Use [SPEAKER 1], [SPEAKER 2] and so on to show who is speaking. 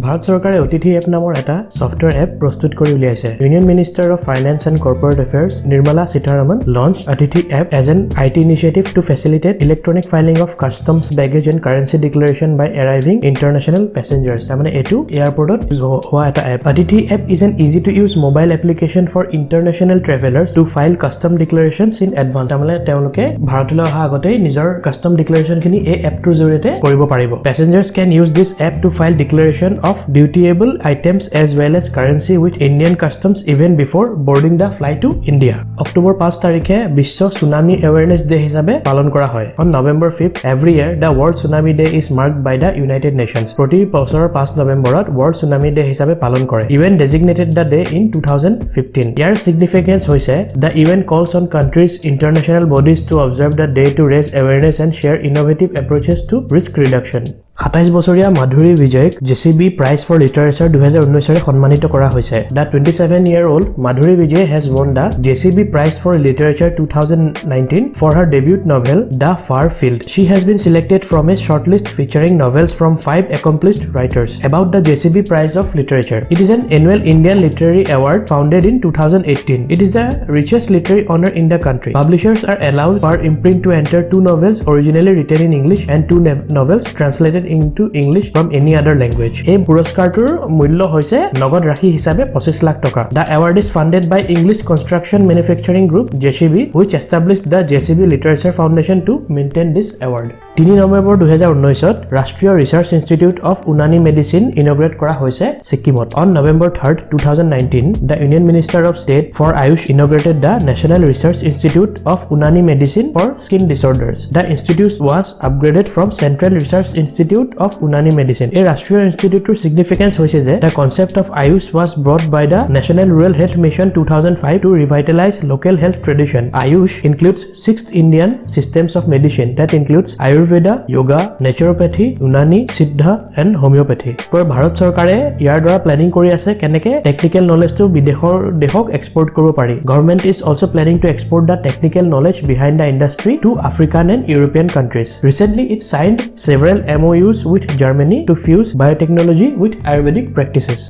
[SPEAKER 1] ভাৰত চৰকাৰে অতিথি এপ নামৰ এটা সফটৱেৰ এপ প্ৰস্তুত কৰি উলিয়াইছে। Union minister of finance and corporate affairs Nirmala Sitharaman launched অতিথি app as an IT initiative to facilitate electronic filing of customs baggage and currency declaration by arriving international passengers. তাৰমানে এটো এয়াৰপৰ্টত হোৱা এটা এপ। অতিথি app is an easy to use mobile application for international travelers to file custom declarations in advance. তাৰমানে তেওঁলোকে ভাৰতলৈ অহা আগতে নিজৰ কাস্টম ডিক্লেৰেচন খিনি এই এপটোৰ জৰিয়তে কৰিব পাৰিব। Passengers can use this app to file declaration of dutiable items as well as currency with Indian customs even before boarding the flight to India. October 5 তাৰিখে বিশ্ব Tsunami Awareness Day হিচাপে পালন কৰা হয়। On November 5th, every year the World Tsunami Day is marked by the United Nations. প্ৰতি বছৰৰ 5 নৱেম্বৰত World Tsunami Day হিচাপে পালন কৰে। Event designated the day in 2015. Year significance হৈছে the event calls on countries, international bodies to observe the day to raise awareness and share innovative approaches to risk reduction. 27 বছৰীয়া মাধুৰী বিজয়ক JCB prize for literature 2019 সন্মানিত কৰা হৈছে। The 27-year-old Madhuri Vijay has won the JCB Prize for Literature 2019 for her debut novel The Far Field. She has been selected from a shortlist featuring novels from 5 accomplished writers. About the JCB Prize of Literature, it is an annual Indian literary award founded in 2018. It is the richest literary honor in the country. Publishers are allowed per imprint to enter 2 novels originally written in English and 2 novels translated into English from any other language. এই পুৰস্কাৰটোৰ মূল্য হৈছে নগদ ৰাশি হিচাপে 25 লাখ টকা। The award is funded by English Construction Manufacturing Group JCB, which established the JCB Literature Foundation to maintain this award. 3 November 2019ত ৰাষ্ট্ৰীয় research institute of Unani medicine integrate কৰা হৈছে ছিকিমত। On November 3rd, 2019, the Union Minister of State for Ayush inaugurated the National Research Institute of Unani Medicine for Skin Disorders. The institute was upgraded from Central Research Institute of Unani Medicine. A ৰাষ্ট্ৰীয় ইনষ্টিটিউটৰ significance হৈছে যে the concept of Ayush was brought by the National Rural Health Mission 2005 to revitalize local health tradition. Ayush includes 6 Indian systems of medicine that includes Ayurveda, Yoga, Naturopathy, Unani, Siddha and Homeopathy. Bharat চৰকাৰে ইয়াৰ দ্বাৰা planning কৰি আছে কেনেকে technical নলেজটো দেশক export কৰিব পাৰি। Government is also planning to export the technical knowledge behind the industry to African and European countries. Recently, it signed several MOUs with Germany to fuse biotechnology with Ayurvedic practices.